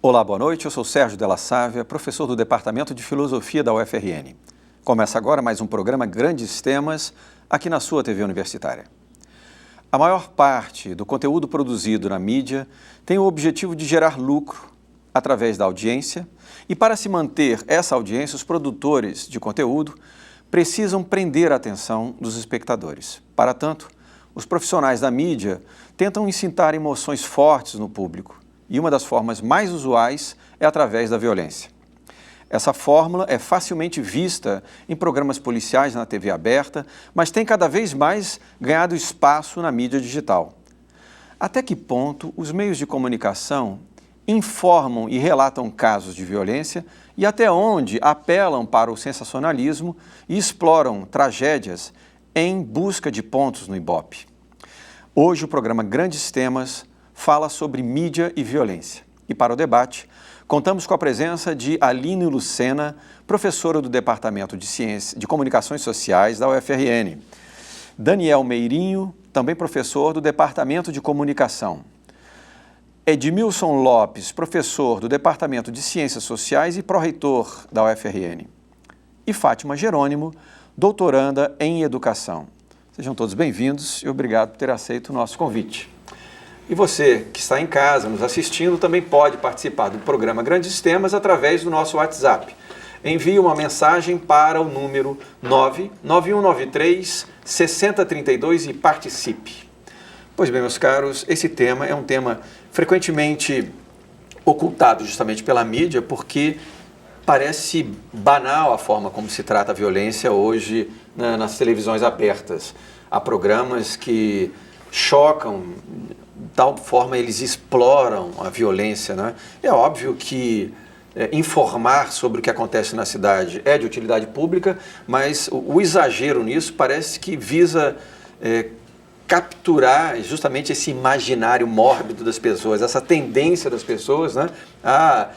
Olá, boa noite. Eu sou Sérgio Della Sávia, professor do Departamento de Filosofia da UFRN. Começa agora mais um programa Grandes Temas aqui na sua TV Universitária. A maior parte do conteúdo produzido na mídia tem o objetivo de gerar lucro através da audiência e, para se manter essa audiência, os produtores de conteúdo precisam prender a atenção dos espectadores. Para tanto, os profissionais da mídia tentam incitar emoções fortes no público e uma das formas mais usuais é através da violência. Essa fórmula é facilmente vista em programas policiais na TV aberta, mas tem cada vez mais ganhado espaço na mídia digital. Até que ponto os meios de comunicação informam e relatam casos de violência e até onde apelam para o sensacionalismo e exploram tragédias em busca de pontos no Ibope? Hoje o programa Grandes Temas fala sobre mídia e violência. E para o debate, contamos com a presença de Aline Lucena, professora do Departamento de Comunicações Sociais da UFRN. Daniel Meirinho, também professor do Departamento de Comunicação. Edmilson Lopes, professor do Departamento de Ciências Sociais e pró-reitor da UFRN. E Fátima Jerônimo, doutoranda em Educação. Sejam todos bem-vindos e obrigado por ter aceito o nosso convite. E você que está em casa nos assistindo também pode participar do programa Grandes Temas através do nosso WhatsApp. Envie uma mensagem para o número 99193-6032 e participe. Pois bem, meus caros, esse tema é um tema frequentemente ocultado justamente pela mídia, porque parece banal a forma como se trata a violência hoje nas televisões abertas. Há programas que chocam, de tal forma eles exploram a violência, né? É óbvio que informar sobre o que acontece na cidade é de utilidade pública, mas o exagero nisso parece que visa capturar justamente esse imaginário mórbido das pessoas, essa tendência das pessoas, né, a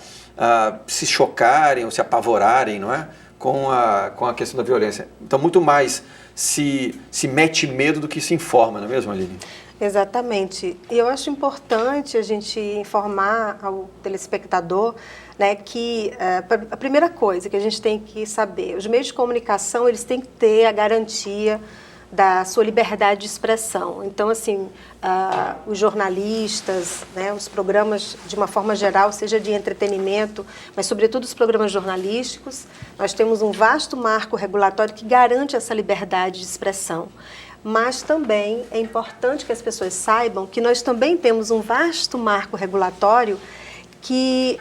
se chocarem ou se apavorarem, não é, com a questão da violência. Então, muito mais se mete medo do que se informa, não é mesmo, Aline? Exatamente. E eu acho importante a gente informar ao telespectador, né, que a primeira coisa que a gente tem que saber, os meios de comunicação, eles têm que ter a garantia da sua liberdade de expressão. Então, assim, os jornalistas, né, os programas, de uma forma geral, seja de entretenimento, mas, sobretudo, os programas jornalísticos, nós temos um vasto marco regulatório que garante essa liberdade de expressão. Mas também é importante que as pessoas saibam que nós também temos um vasto marco regulatório que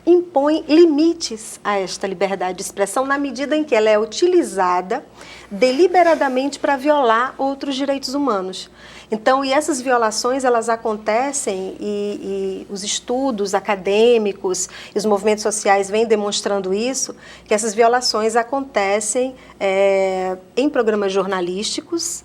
impõe limites a esta liberdade de expressão na medida em que ela é utilizada deliberadamente para violar outros direitos humanos. Então, e essas violações, elas acontecem e os estudos acadêmicos e os movimentos sociais vêm demonstrando isso, que essas violações acontecem em programas jornalísticos,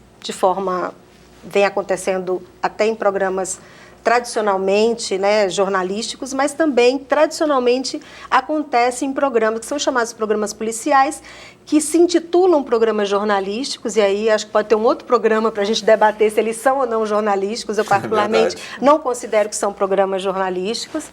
vem acontecendo até em programas tradicionalmente, né, jornalísticos, mas também tradicionalmente acontece em programas que são chamados programas policiais, que se intitulam programas jornalísticos, e aí acho que pode ter um outro programa para a gente debater se eles são ou não jornalísticos. Eu particularmente não considero que são programas jornalísticos,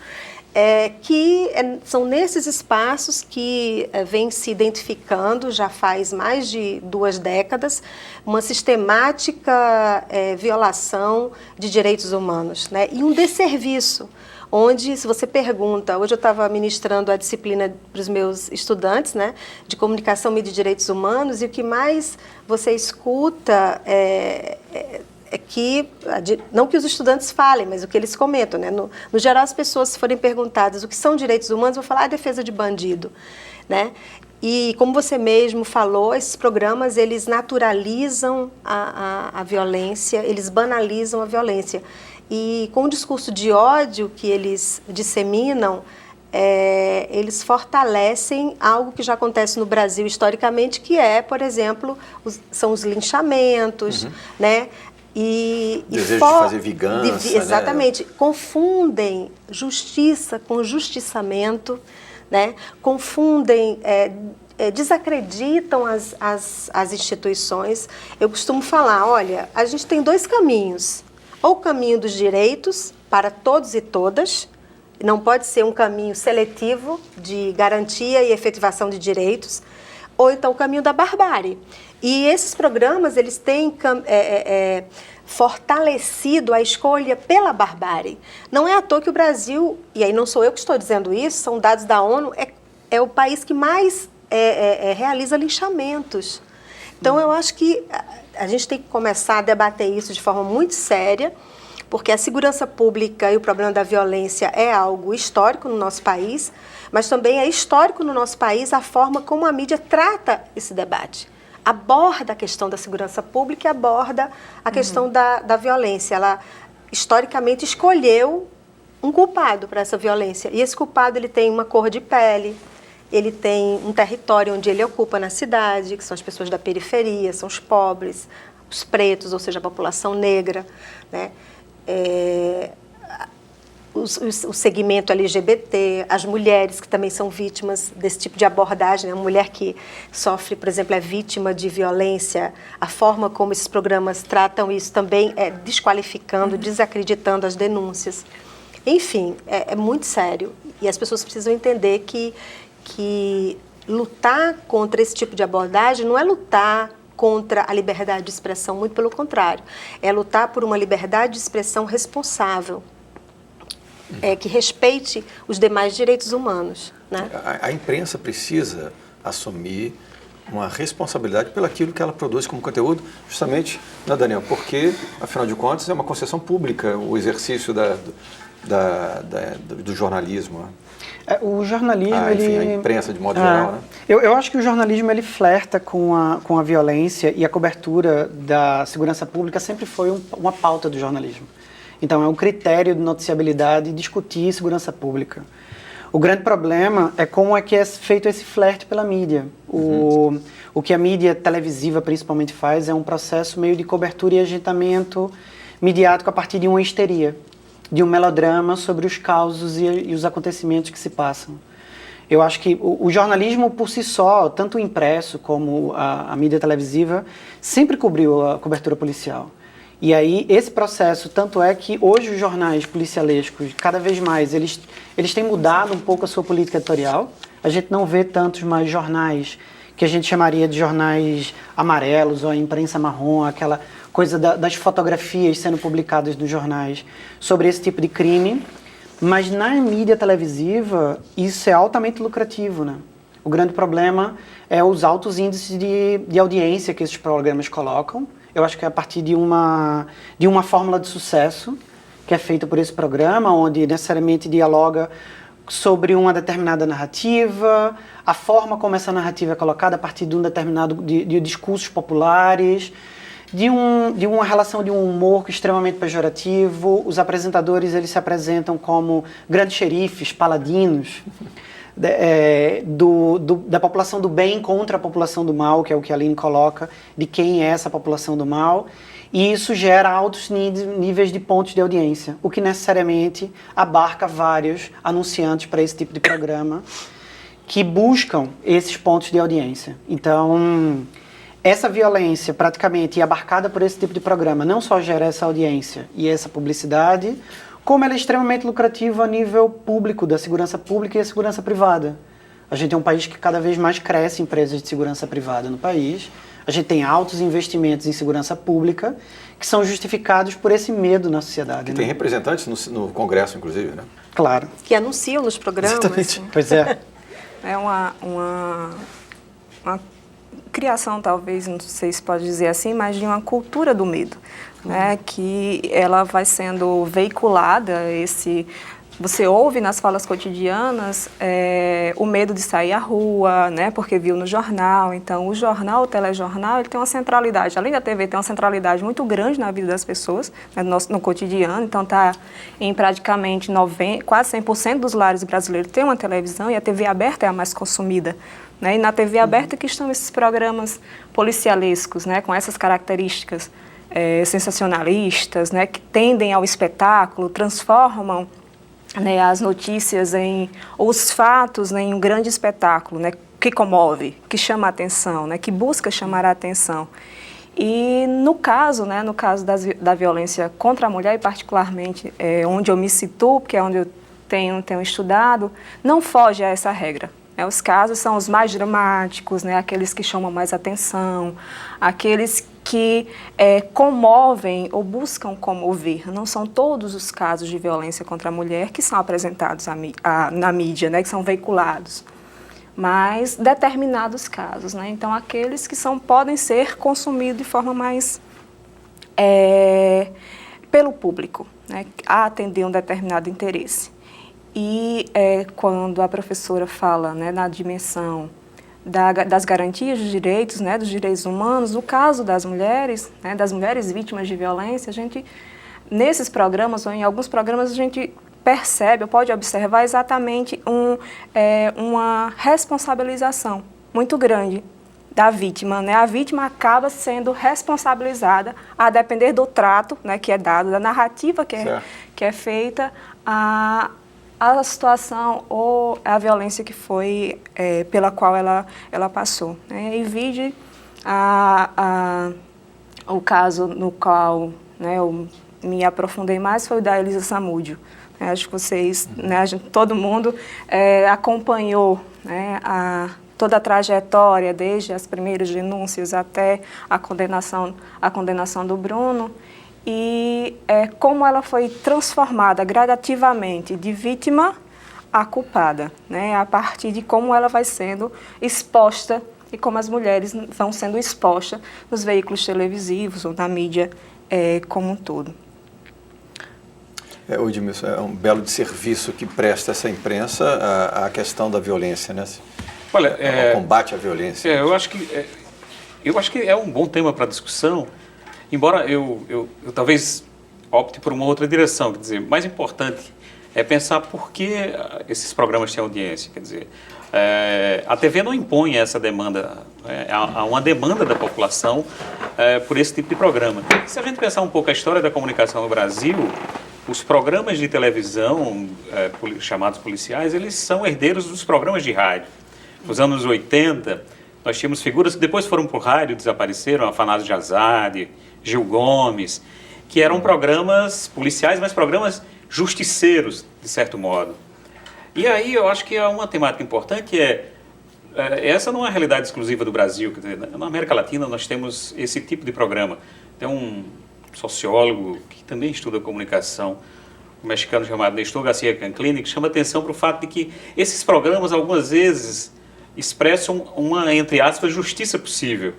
são nesses espaços que vem se identificando, já faz mais de 2 décadas, uma sistemática violação de direitos humanos, né? E um desserviço, onde, se você pergunta, hoje eu estava ministrando a disciplina para os meus estudantes, né, de comunicação, mídia e direitos humanos, e o que mais você escuta que, não que os estudantes falem, mas o que eles comentam, né? No geral, as pessoas, se forem perguntadas o que são direitos humanos, vão falar defesa de bandido, né? E, como você mesmo falou, esses programas, eles naturalizam a violência, eles banalizam a violência. E, com o discurso de ódio que eles disseminam, eles fortalecem algo que já acontece no Brasil historicamente, que por exemplo, são os linchamentos, né? Desejo de fazer vingança, exatamente, né? Confundem justiça com justiçamento, né? Confundem, desacreditam as instituições. Eu costumo falar, olha, a gente tem 2 caminhos, ou o caminho dos direitos para todos e todas, não pode ser um caminho seletivo de garantia e efetivação de direitos, ou então o caminho da barbárie. E esses programas, eles têm fortalecido a escolha pela barbárie. Não é à toa que o Brasil, e aí não sou eu que estou dizendo isso, são dados da ONU, é o país que mais realiza linchamentos. Então, eu acho que a gente tem que começar a debater isso de forma muito séria, porque a segurança pública e o problema da violência é algo histórico no nosso país, mas também é histórico no nosso país a forma como a mídia trata esse debate. Aborda a questão da segurança pública e aborda a questão da violência. Ela, historicamente, escolheu um culpado para essa violência. E esse culpado, ele tem uma cor de pele, ele tem um território onde ele ocupa na cidade, que são as pessoas da periferia, são os pobres, os pretos, ou seja, a população negra, né? O segmento LGBT, as mulheres que também são vítimas desse tipo de abordagem, né? A mulher que sofre, por exemplo, é vítima de violência, a forma como esses programas tratam isso também é desqualificando, desacreditando as denúncias. Enfim, é muito sério e as pessoas precisam entender que lutar contra esse tipo de abordagem não é lutar contra a liberdade de expressão, muito pelo contrário, é lutar por uma liberdade de expressão responsável, que respeite os demais direitos humanos, né? A imprensa precisa assumir uma responsabilidade pelo aquilo que ela produz como conteúdo, justamente, né, Daniel? Porque, afinal de contas, é uma concessão pública o exercício do jornalismo, né? O jornalismo, a imprensa de modo geral, né? Eu acho que o jornalismo, ele flerta com a violência, e a cobertura da segurança pública sempre foi uma pauta do jornalismo. Então, é um critério de noticiabilidade discutir segurança pública. O grande problema é como é que é feito esse flerte pela mídia. O que a mídia televisiva principalmente faz é um processo meio de cobertura e agitamento midiático a partir de uma histeria, de um melodrama sobre os causos e os acontecimentos que se passam. Eu acho que o jornalismo por si só, tanto o impresso como a mídia televisiva, sempre cobriu a cobertura policial. E aí, esse processo, tanto é que hoje os jornais policialescos, cada vez mais, eles têm mudado um pouco a sua política editorial. A gente não vê tantos mais jornais que a gente chamaria de jornais amarelos ou a imprensa marrom, aquela coisa das fotografias sendo publicadas nos jornais sobre esse tipo de crime. Mas na mídia televisiva, isso é altamente lucrativo, né? O grande problema é os altos índices de audiência que esses programas colocam. Eu acho que é a partir de uma fórmula de sucesso que é feita por esse programa, onde necessariamente dialoga sobre uma determinada narrativa, a forma como essa narrativa é colocada a partir de um determinado de discursos populares, de uma relação de um humor extremamente pejorativo. Os apresentadores, eles se apresentam como grandes xerifes, paladinos, da população do bem contra a população do mal, que é o que a Aline coloca, de quem é essa população do mal, e isso gera altos níveis de pontos de audiência, o que necessariamente abarca vários anunciantes para esse tipo de programa que buscam esses pontos de audiência. Então, essa violência praticamente abarcada por esse tipo de programa não só gera essa audiência e essa publicidade, como ela é extremamente lucrativa a nível público, da segurança pública e a segurança privada. A gente é um país que cada vez mais cresce empresas de segurança privada no país. A gente tem altos investimentos em segurança pública que são justificados por esse medo na sociedade. Que tem representantes no Congresso, inclusive, né? Claro. Que anunciam nos programas. Exatamente. Pois é. É uma criação, talvez, não sei se pode dizer assim, mas de uma cultura do medo, né? Que ela vai sendo veiculada, você ouve nas falas cotidianas o medo de sair à rua, né? Porque viu no jornal. Então, o jornal, o telejornal, ele tem uma centralidade, além da TV, tem uma centralidade muito grande na vida das pessoas, né? no cotidiano. Então, está em praticamente quase 100% dos lares brasileiros tem uma televisão, e a TV aberta é a mais consumida, né? E na TV aberta que estão esses programas policialescos, né? Com essas características sensacionalistas, né? Que tendem ao espetáculo, transformam, né, as notícias ou os fatos, né, em um grande espetáculo, né, que comove, que chama a atenção, né, que busca chamar a atenção. E no caso da violência contra a mulher, e particularmente onde eu me situo, porque é onde eu tenho estudado, não foge a essa regra. Os casos são os mais dramáticos, aqueles que chamam mais atenção, aqueles que comovem ou buscam comover. Não são todos os casos de violência contra a mulher que são apresentados na mídia, que são veiculados, mas determinados casos. Então, aqueles que podem ser consumidos de forma mais pelo público, a atender um determinado interesse. E quando a professora fala na dimensão das garantias de direitos, dos direitos humanos, no caso das mulheres vítimas de violência, a gente, nesses programas ou em alguns programas, a gente percebe, ou pode observar exatamente uma responsabilização muito grande da vítima. A vítima acaba sendo responsabilizada a depender do trato que é dado, da narrativa que é feita, a situação ou a violência que foi pela qual ela passou. E vide o caso no qual eu me aprofundei mais foi o da Elisa Samúdio. Acho que vocês, todo mundo acompanhou toda a trajetória, desde as primeiras denúncias até a condenação do Bruno, e como ela foi transformada gradativamente de vítima a culpada, a partir de como ela vai sendo exposta e como as mulheres vão sendo expostas nos veículos televisivos ou na mídia como um todo. Edmilson, é um belo serviço que presta essa imprensa à questão da violência, Olha, o combate à violência. Eu acho que é um bom tema para discussão, embora eu talvez opte por uma outra direção. Quer dizer, mais importante é pensar por que esses programas têm audiência. Quer dizer, a TV não impõe essa demanda, há uma demanda da população por esse tipo de programa. Se a gente pensar um pouco a história da comunicação no Brasil, os programas de televisão, chamados policiais, eles são herdeiros dos programas de rádio. Nos anos 80, nós tínhamos figuras que depois foram para o rádio, desapareceram, Afanásio de Azade, Gil Gomes, que eram programas policiais, mas programas justiceiros, de certo modo. E aí eu acho que é uma temática importante, essa não é uma realidade exclusiva do Brasil. Quer dizer, na América Latina nós temos esse tipo de programa. Tem um sociólogo que também estuda comunicação, um mexicano chamado Nestor Garcia Canclini, que chama atenção para o fato de que esses programas algumas vezes expressam uma, entre aspas, justiça possível.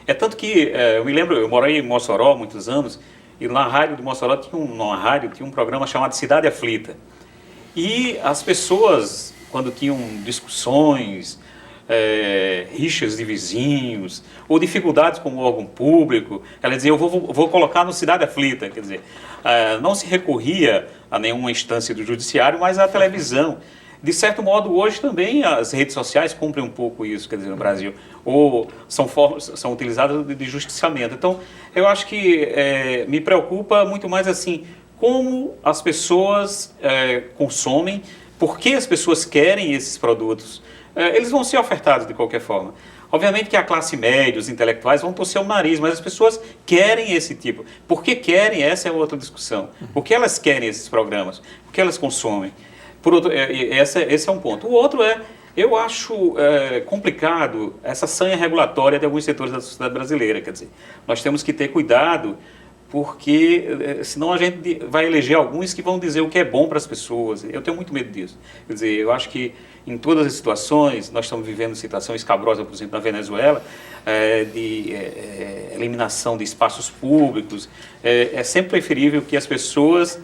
É tanto que, eu me lembro, eu morei em Mossoró há muitos anos, e na rádio de Mossoró tinha um programa chamado Cidade Aflita. E as pessoas, quando tinham discussões, rixas de vizinhos, ou dificuldades com o órgão público, elas diziam, eu vou colocar no Cidade Aflita. Quer dizer, não se recorria a nenhuma instância do judiciário, mas à televisão. De certo modo, hoje também as redes sociais cumprem um pouco isso, quer dizer, no Brasil, ou são utilizadas de justiciamento. Então, eu acho que me preocupa muito mais assim, como as pessoas consomem, por que as pessoas querem esses produtos. Eles vão ser ofertados de qualquer forma. Obviamente que a classe média, os intelectuais vão torcer o nariz, mas as pessoas querem esse tipo. Por que querem? Essa é outra discussão. Por que elas querem esses programas? Por que elas consomem? Por outro, esse é um ponto. O outro eu acho complicado essa sanha regulatória de alguns setores da sociedade brasileira. Quer dizer, nós temos que ter cuidado, porque senão a gente vai eleger alguns que vão dizer o que é bom para as pessoas. Eu tenho muito medo disso. Quer dizer, eu acho que em todas as situações, nós estamos vivendo situação escabrosa, por exemplo, na Venezuela, de eliminação de espaços públicos. É sempre preferível que as pessoas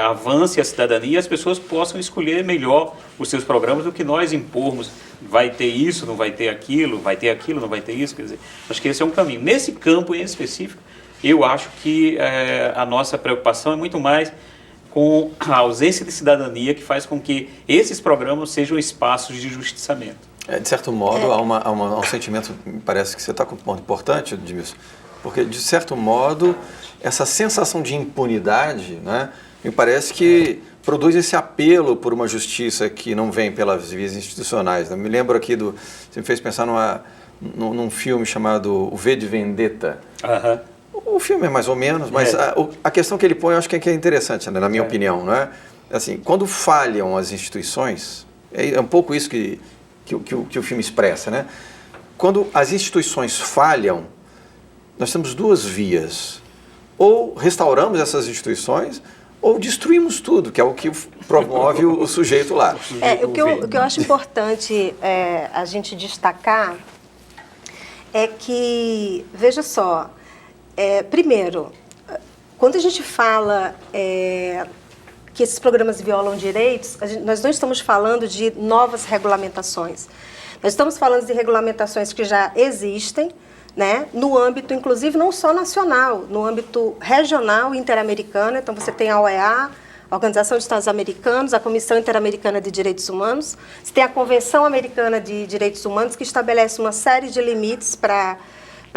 avance a cidadania e as pessoas possam escolher melhor os seus programas do que nós impormos. Vai ter isso, não vai ter aquilo, vai ter aquilo, não vai ter isso. Quer dizer, acho que esse é um caminho. Nesse campo em específico, eu acho que a nossa preocupação é muito mais com a ausência de cidadania que faz com que esses programas sejam espaços de justiçamento. De certo modo, há um sentimento, me parece que você está com um ponto importante, Edmilson, porque, de certo modo, essa sensação de impunidade, né, me parece que produz esse apelo por uma justiça que não vem pelas vias institucionais. Me lembro aqui você me fez pensar num filme chamado O V de Vendetta. O filme é mais ou menos, mas a questão que ele põe eu acho que é interessante, né, na minha opinião, não é? assim, quando falham as instituições, é um pouco isso que o filme expressa, né? Quando as instituições falham, nós temos duas vias. Ou restauramos essas instituições, ou destruímos tudo, que é o que promove o sujeito lá. O que eu acho importante a gente destacar é que, veja só, primeiro, quando a gente fala que esses programas violam direitos, nós não estamos falando de novas regulamentações. Nós estamos falando de regulamentações que já existem, né, no âmbito, inclusive, não só nacional, no âmbito regional e interamericano. Então, você tem a OEA, a Organização de Estados Americanos, a Comissão Interamericana de Direitos Humanos, você tem a Convenção Americana de Direitos Humanos, que estabelece uma série de limites para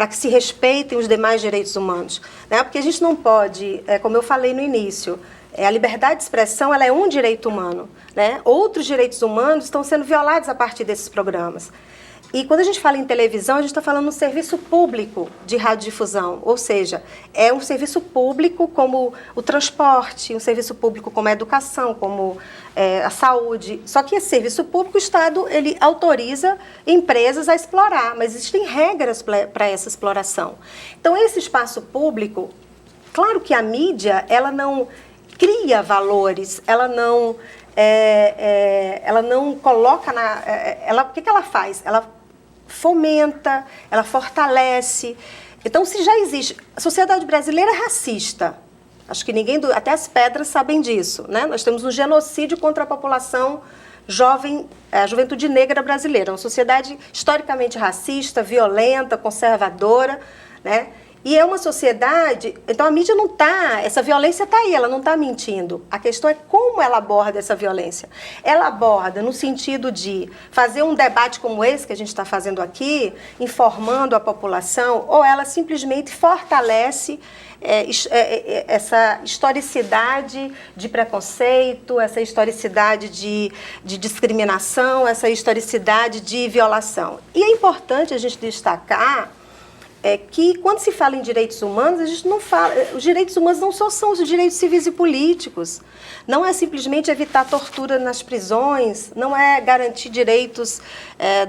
que se respeitem os demais direitos humanos, né? Porque a gente não pode, como eu falei no início, a liberdade de expressão ela é um direito humano, né? Outros direitos humanos estão sendo violados a partir desses programas. E quando a gente fala em televisão, a gente está falando no serviço público de radiodifusão, ou seja, é um serviço público como o transporte, um serviço público como a educação, como a saúde. Só que esse serviço público, o Estado, ele autoriza empresas a explorar, mas existem regras para essa exploração. Então, esse espaço público, claro que a mídia, ela não cria valores, ela não coloca o que ela faz? Ela fomenta, ela fortalece. Então, se já existe... A sociedade brasileira é racista. Acho que até as pedras sabem disso, né? Nós temos um genocídio contra a população jovem, a juventude negra brasileira. Uma sociedade historicamente racista, violenta, conservadora, né? E é uma sociedade... Então, a mídia não está... Essa violência está aí, ela não está mentindo. A questão é como ela aborda essa violência. Ela aborda no sentido de fazer um debate como esse que a gente está fazendo aqui, informando a população, ou ela simplesmente fortalece essa historicidade de preconceito, essa historicidade de discriminação, essa historicidade de violação. E é importante a gente destacar que quando se fala em direitos humanos, a gente não fala... Os direitos humanos não só são os direitos civis e políticos. Não é simplesmente evitar tortura nas prisões, não é garantir direitos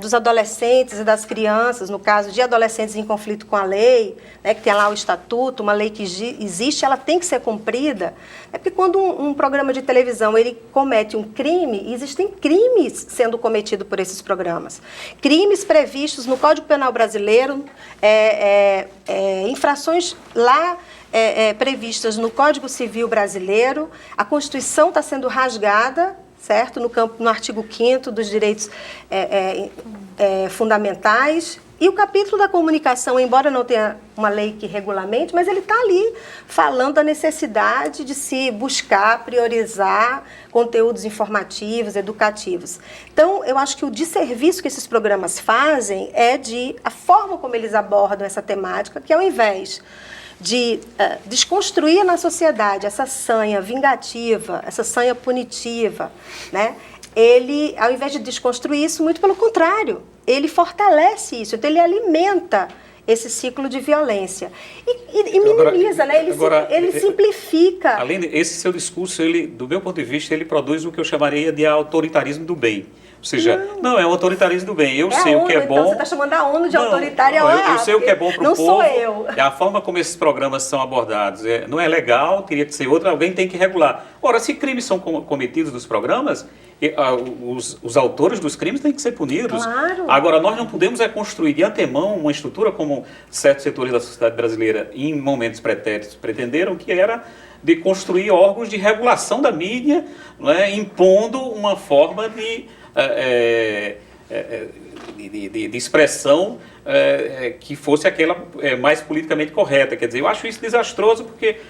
dos adolescentes e das crianças, no caso de adolescentes em conflito com a lei, né, que tem lá o estatuto, uma lei que existe, ela tem que ser cumprida. É porque quando um programa de televisão ele comete um crime, existem crimes sendo cometidos por esses programas. Crimes previstos no Código Penal Brasileiro, infrações lá previstas no Código Civil Brasileiro, a Constituição está sendo rasgada, certo? No artigo 5º dos direitos fundamentais. E o capítulo da comunicação, embora não tenha uma lei que regulamente, mas ele está ali falando da necessidade de se buscar, priorizar conteúdos informativos, educativos. Então, eu acho que o desserviço que esses programas fazem é a forma como eles abordam essa temática, que ao invés de desconstruir na sociedade essa sanha vingativa, essa sanha punitiva, né? Ele, ao invés de desconstruir isso, muito pelo contrário, ele fortalece isso, então ele alimenta esse ciclo de violência. E minimiza, né? Ele simplifica. Além desse seu discurso, ele, do meu ponto de vista, ele produz o que eu chamaria de autoritarismo do bem. Ou seja, não é um autoritarismo do bem. Eu sei o que é bom. Então você está chamando a ONU de autoritária. Eu sei o que é bom para o povo. Não sou eu. A forma como esses programas são abordados não é legal, teria que ser outra, alguém tem que regular. Ora, se crimes são cometidos nos programas, os autores dos crimes têm que ser punidos. Claro. Agora, nós não podemos construir de antemão uma estrutura como certos setores da sociedade brasileira, em momentos pretéritos, pretenderam, que era de construir órgãos de regulação da mídia, né, impondo uma forma de expressão que fosse aquela mais politicamente correta. Quer dizer, eu acho isso desastroso porque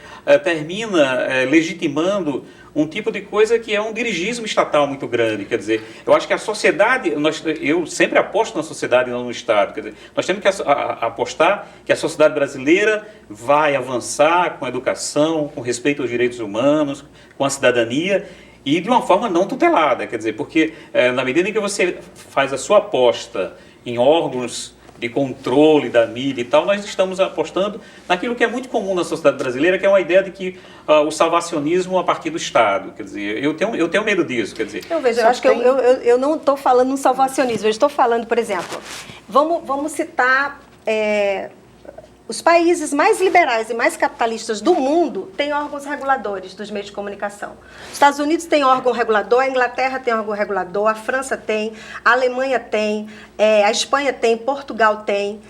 termina legitimando um tipo de coisa que é um dirigismo estatal muito grande. Quer dizer, eu acho que a sociedade, eu sempre aposto na sociedade e não no Estado. Quer dizer, nós temos que apostar que a sociedade brasileira vai avançar com a educação, com respeito aos direitos humanos, com a cidadania, e de uma forma não tutelada, quer dizer, porque na medida em que você faz a sua aposta em órgãos de controle da mídia e tal, nós estamos apostando naquilo que é muito comum na sociedade brasileira, que é uma ideia de que o salvacionismo a partir do Estado. Quer dizer, eu tenho medo disso. Quer dizer, eu acho que eu não estou falando no salvacionismo, eu estou falando, por exemplo, vamos citar os países mais liberais e mais capitalistas do mundo têm órgãos reguladores dos meios de comunicação. Os Estados Unidos tem órgão regulador, a Inglaterra tem órgão regulador, a França tem, a Alemanha tem, a Espanha tem, Portugal tem.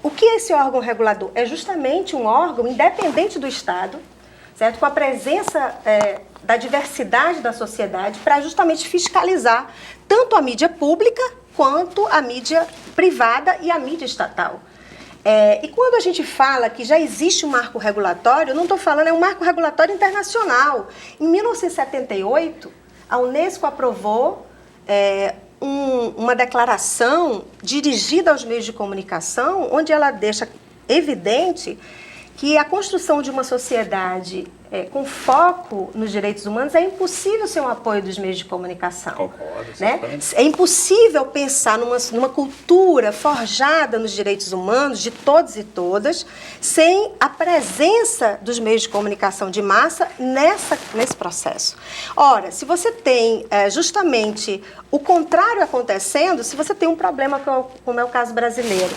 O que é esse órgão regulador? É justamente um órgão independente do Estado, certo? Com a presença da diversidade da sociedade para justamente fiscalizar tanto a mídia pública quanto a mídia privada e a mídia estatal. E quando a gente fala que já existe um marco regulatório, eu não estou falando, é um marco regulatório internacional. Em 1978, a Unesco aprovou uma declaração dirigida aos meios de comunicação, onde ela deixa evidente que a construção de uma sociedade com foco nos direitos humanos é impossível sem o apoio dos meios de comunicação. Concordo, né? É impossível pensar numa cultura forjada nos direitos humanos de todos e todas sem a presença dos meios de comunicação de massa nesse processo. Ora, se você tem justamente o contrário acontecendo, se você tem um problema como é o caso brasileiro,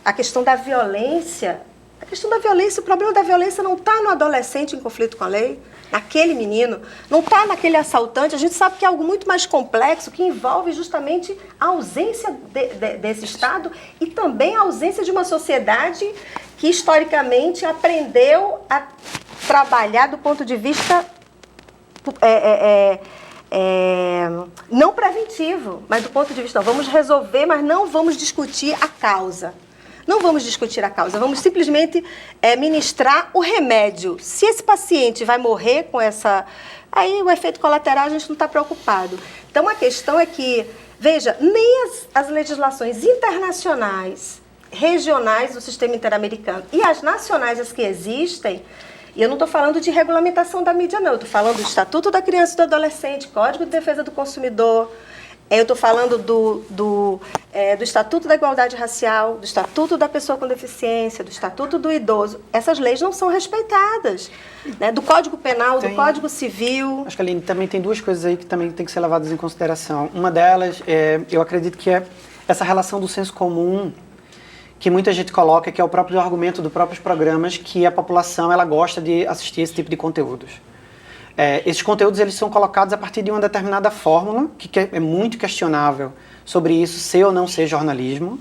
a questão da violência, o problema da violência não está no adolescente em conflito com a lei, naquele menino, não está naquele assaltante. A gente sabe que é algo muito mais complexo, que envolve justamente a ausência desse Estado e também a ausência de uma sociedade que historicamente aprendeu a trabalhar do ponto de vista não preventivo, mas do ponto de vista, vamos resolver, mas não vamos discutir a causa. Não vamos discutir a causa, vamos simplesmente ministrar o remédio. Se esse paciente vai morrer com aí o efeito colateral a gente não está preocupado. Então a questão é que, veja, nem as legislações internacionais, regionais do sistema interamericano e as nacionais, as que existem, e eu não estou falando de regulamentação da mídia não, eu estou falando do Estatuto da Criança e do Adolescente, Código de Defesa do Consumidor, eu estou falando do Estatuto da Igualdade Racial, do Estatuto da Pessoa com Deficiência, do Estatuto do Idoso. Essas leis não são respeitadas, né? Do Código Penal, do Código Civil. Acho que, Aline, também tem duas coisas aí que também tem que ser levadas em consideração. Uma delas, eu acredito que é essa relação do senso comum, que muita gente coloca, que é o próprio argumento dos próprios programas, que a população ela gosta de assistir esse tipo de conteúdos. Esses conteúdos eles são colocados a partir de uma determinada fórmula, que é muito questionável sobre isso ser ou não ser jornalismo.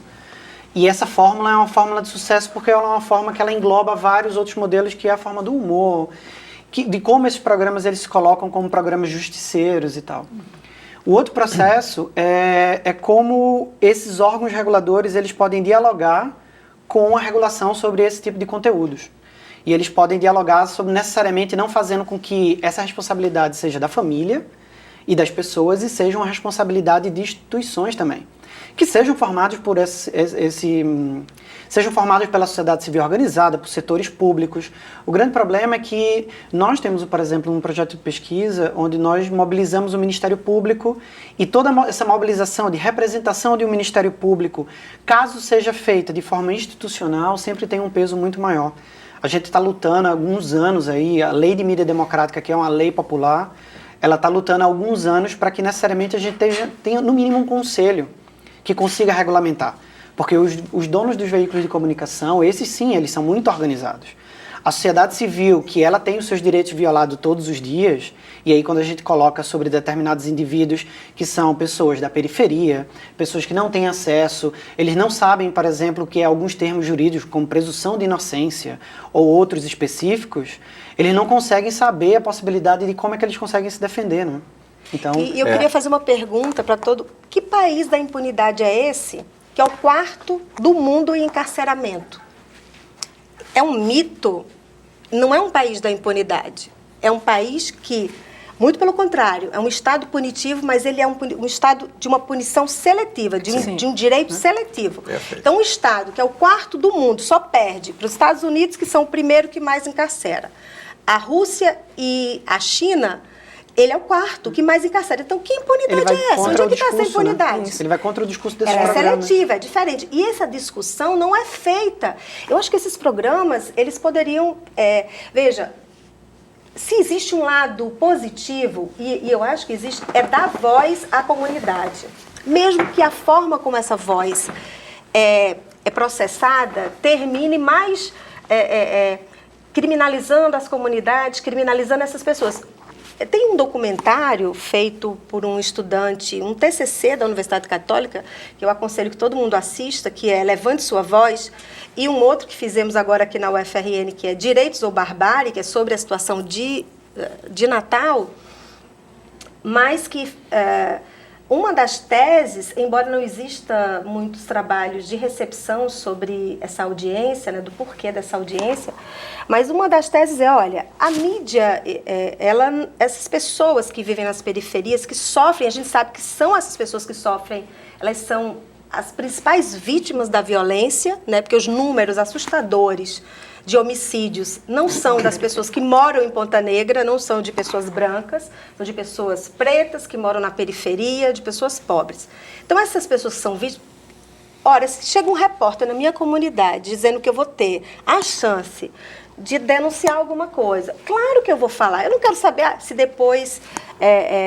E essa fórmula é uma fórmula de sucesso porque ela é uma forma que ela engloba vários outros modelos, que é a forma do humor, de como esses programas eles se colocam como programas justiceiros e tal. O outro processo é como esses órgãos reguladores eles podem dialogar com a regulação sobre esse tipo de conteúdos. E eles podem dialogar sobre necessariamente não fazendo com que essa responsabilidade seja da família e das pessoas e seja uma responsabilidade de instituições também. Que sejam formados por sejam formados pela sociedade civil organizada, por setores públicos. O grande problema é que nós temos, por exemplo, um projeto de pesquisa onde nós mobilizamos o Ministério Público e toda essa mobilização de representação de um Ministério Público, caso seja feita de forma institucional, sempre tem um peso muito maior. A gente está lutando há alguns anos aí, a Lei de Mídia Democrática, que é uma lei popular, ela está lutando há alguns anos para que necessariamente a gente tenha no mínimo um conselho que consiga regulamentar. Porque os donos dos veículos de comunicação, esses sim, eles são muito organizados. A sociedade civil, que ela tem os seus direitos violados todos os dias, e aí quando a gente coloca sobre determinados indivíduos que são pessoas da periferia, pessoas que não têm acesso, eles não sabem, por exemplo, que alguns termos jurídicos, como presunção de inocência ou outros específicos, eles não conseguem saber a possibilidade de como é que eles conseguem se defender, né? Então, e eu queria fazer uma pergunta para todo... Que país da impunidade é esse, que é o quarto do mundo em encarceramento? É um mito, não é um país da impunidade. É um país que, muito pelo contrário, é um Estado punitivo, mas ele é um Estado de uma punição seletiva, de um direito seletivo. Perfeito. Então, um Estado que é o quarto do mundo só perde para os Estados Unidos, que são o primeiro que mais encarcera. A Rússia e a China Ele é o quarto que mais encarcera. Então, que impunidade é essa? Onde é que está essa impunidade? Ele vai contra o discurso desses Ela é programas. seletiva, é diferente. E essa discussão não é feita. Eu acho que esses programas, eles poderiam... veja, se existe um lado positivo, e eu acho que existe, é dar voz à comunidade. Mesmo que a forma como essa voz é processada termine mais criminalizando as comunidades, criminalizando essas pessoas. Tem um documentário feito por um estudante, um TCC da Universidade Católica, que eu aconselho que todo mundo assista, que é Levante Sua Voz, e um outro que fizemos agora aqui na UFRN, que é Direitos ou Barbárie, que é sobre a situação de Natal, mas que uma das teses, embora não exista muitos trabalhos de recepção sobre essa audiência, né, do porquê dessa audiência, mas uma das teses é, olha, a mídia, essas pessoas que vivem nas periferias, que sofrem, a gente sabe que são essas pessoas que sofrem, elas são as principais vítimas da violência, né, porque os números assustadores de homicídios não são das pessoas que moram em Ponta Negra, não são de pessoas brancas, são de pessoas pretas que moram na periferia, de pessoas pobres. Então, essas pessoas que são vítimas... Ora, se chega um repórter na minha comunidade dizendo que eu vou ter a chance de denunciar alguma coisa, claro que eu vou falar. Eu não quero saber se depois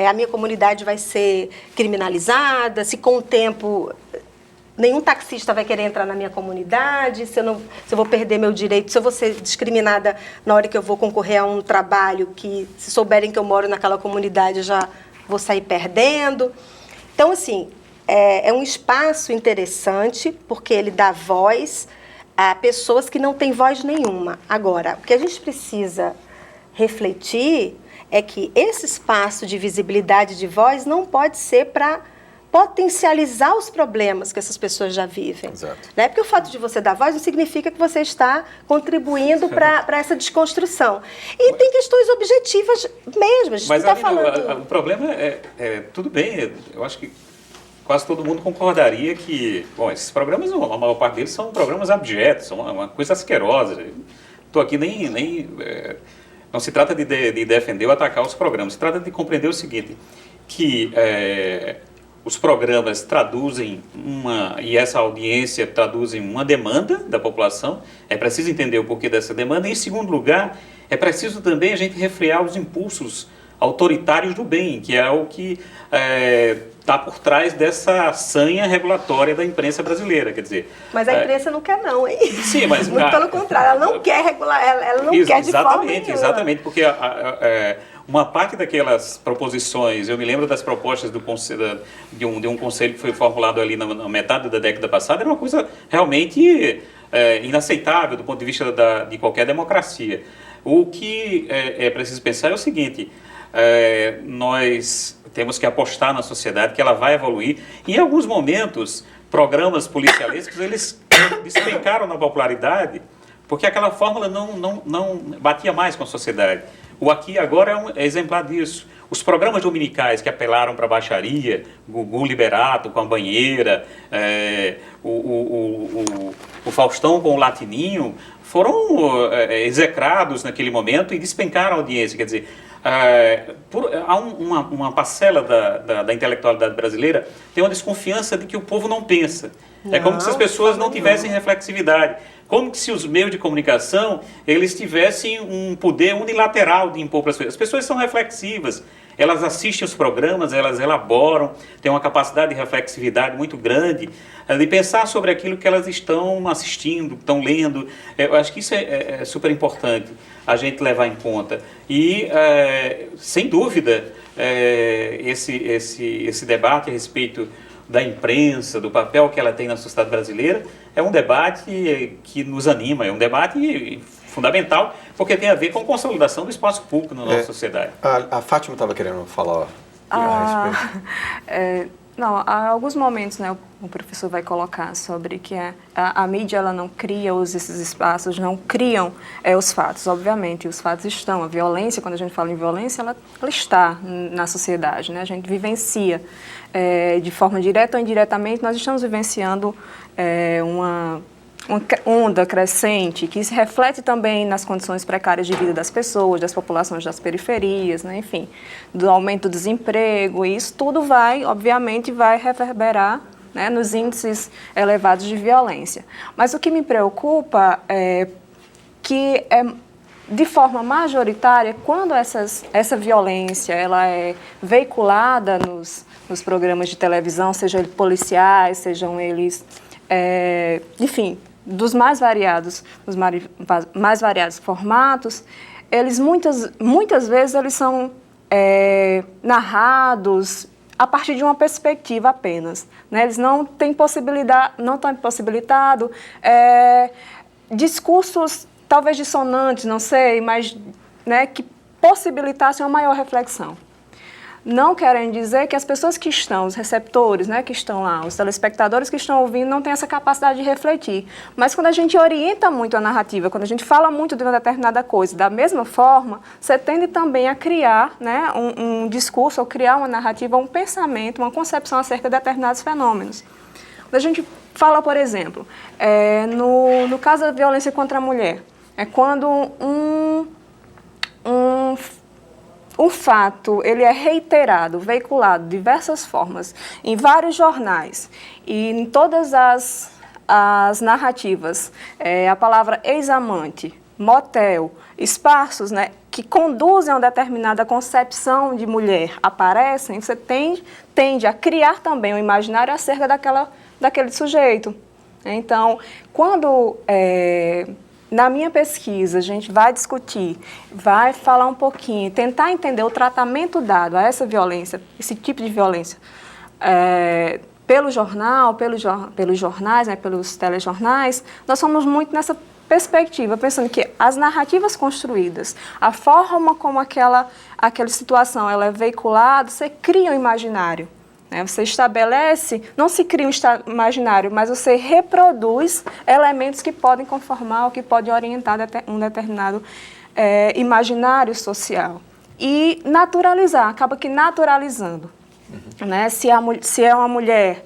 a minha comunidade vai ser criminalizada, se com o tempo... Nenhum taxista vai querer entrar na minha comunidade, se eu vou perder meu direito, se eu vou ser discriminada na hora que eu vou concorrer a um trabalho que, se souberem que eu moro naquela comunidade, eu já vou sair perdendo. Então, assim, é um espaço interessante, porque ele dá voz a pessoas que não têm voz nenhuma. Agora, o que a gente precisa refletir é que esse espaço de visibilidade de voz não pode ser para potencializar os problemas que essas pessoas já vivem. Exato. Né? Porque o fato de você dar voz não significa que você está contribuindo para essa desconstrução. E tem questões objetivas mesmo. A gente Mas não está falando... o problema tudo bem, eu acho que quase todo mundo concordaria que, bom, esses programas, a maior parte deles são programas abjetos, são uma coisa asquerosa. Estou aqui não se trata de defender ou atacar os programas, se trata de compreender o seguinte, que os programas traduzem e essa audiência traduzem uma demanda da população, é preciso entender o porquê dessa demanda, e em segundo lugar, é preciso também a gente refrear os impulsos autoritários do bem, que é o que está por trás dessa sanha regulatória da imprensa brasileira, quer dizer... Mas a imprensa não quer não, hein? Sim, mas... Muito pelo contrário, ela não quer regular, ela não quer de forma nenhuma. Exatamente, porque uma parte daquelas proposições, eu me lembro das propostas de um conselho que foi formulado ali na metade da década passada, era uma coisa realmente inaceitável do ponto de vista de qualquer democracia. O que é preciso pensar é o seguinte, nós temos que apostar na sociedade, que ela vai evoluir. Em alguns momentos, programas policialescos, eles despencaram na popularidade, porque aquela fórmula não batia mais com a sociedade. O Aqui e Agora é um exemplar disso. Os programas dominicais que apelaram para a baixaria, Gugu Liberato com a banheira, o Faustão com o Latininho, foram execrados naquele momento e despencaram a audiência. Quer dizer, há uma parcela da intelectualidade brasileira tem uma desconfiança de que o povo não pensa. É como se as pessoas não tivessem reflexividade. Como se os meios de comunicação eles tivessem um poder unilateral de impor para as pessoas. As pessoas são reflexivas, elas assistem os programas, elas elaboram, têm uma capacidade de reflexividade muito grande, de pensar sobre aquilo que elas estão assistindo, estão lendo. Eu acho que isso é super importante a gente levar em conta. E, sem dúvida, esse debate a respeito da imprensa, do papel que ela tem na sociedade brasileira, é um debate que nos anima, é um debate fundamental, porque tem a ver com a consolidação do espaço público na nossa sociedade. A Fátima estava querendo falar a respeito. Não, há alguns momentos, né, o professor vai colocar sobre que a mídia ela não cria esses espaços, não criam os fatos, obviamente, os fatos estão. A violência, quando a gente fala em violência, ela está na sociedade, né? A gente vivencia de forma direta ou indiretamente, nós estamos vivenciando uma onda crescente que se reflete também nas condições precárias de vida das pessoas, das populações das periferias, né, enfim, do aumento do desemprego, e isso tudo vai, obviamente, vai reverberar, né, nos índices elevados de violência. Mas o que me preocupa é que, de forma majoritária, quando essa violência ela é veiculada nos programas de televisão, sejam eles policiais, sejam eles, enfim, dos mais variados formatos, eles muitas vezes eles são narrados a partir de uma perspectiva apenas, né? Eles não têm possibilidade, não estão possibilitados discursos talvez dissonantes, não sei, mas, né, que possibilitassem uma maior reflexão. Não querem dizer que as pessoas que estão, os receptores, né, que estão lá, os telespectadores que estão ouvindo, não têm essa capacidade de refletir. Mas quando a gente orienta muito a narrativa, quando a gente fala muito de uma determinada coisa, da mesma forma, você tende também a criar, né, um discurso, ou criar uma narrativa, um pensamento, uma concepção acerca de determinados fenômenos. Quando a gente fala, por exemplo, no caso da violência contra a mulher, é quando um fato ele é reiterado, veiculado de diversas formas, em vários jornais e em todas as narrativas, a palavra ex-amante, motel, espaços, né, que conduzem a uma determinada concepção de mulher aparecem, você tende a criar também um imaginário acerca daquele sujeito. Então, quando na minha pesquisa a gente vai discutir, vai falar um pouquinho, tentar entender o tratamento dado a essa violência, esse tipo de violência, pelo jornal, pelos jornais, né, pelos telejornais, nós somos muito nessa perspectiva, pensando que as narrativas construídas, a forma como aquela situação ela é veiculada, você cria um imaginário. Você estabelece, não se cria um imaginário, mas você reproduz elementos que podem conformar ou que podem orientar um determinado imaginário social. E naturalizar, acaba que naturalizando. Né? Se é uma mulher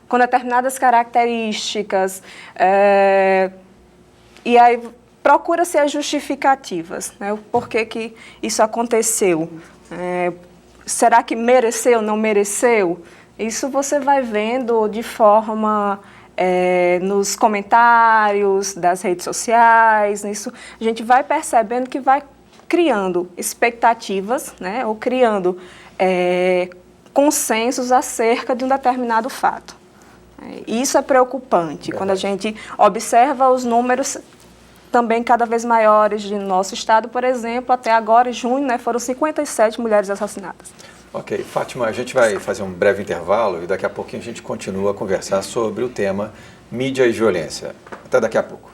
com determinadas características, e aí procura-se as justificativas, né? O porquê que isso aconteceu. Será que mereceu, não mereceu? Isso você vai vendo de forma nos comentários das redes sociais. Isso a gente vai percebendo que vai criando expectativas, né, ou criando consensos acerca de um determinado fato. Isso é preocupante, quando a gente observa os números também cada vez maiores de nosso estado, por exemplo, até agora, em junho, né, foram 57 mulheres assassinadas. Ok, Fátima, a gente vai fazer um breve intervalo e daqui a pouquinho a gente continua a conversar sobre o tema mídia e violência. Até daqui a pouco.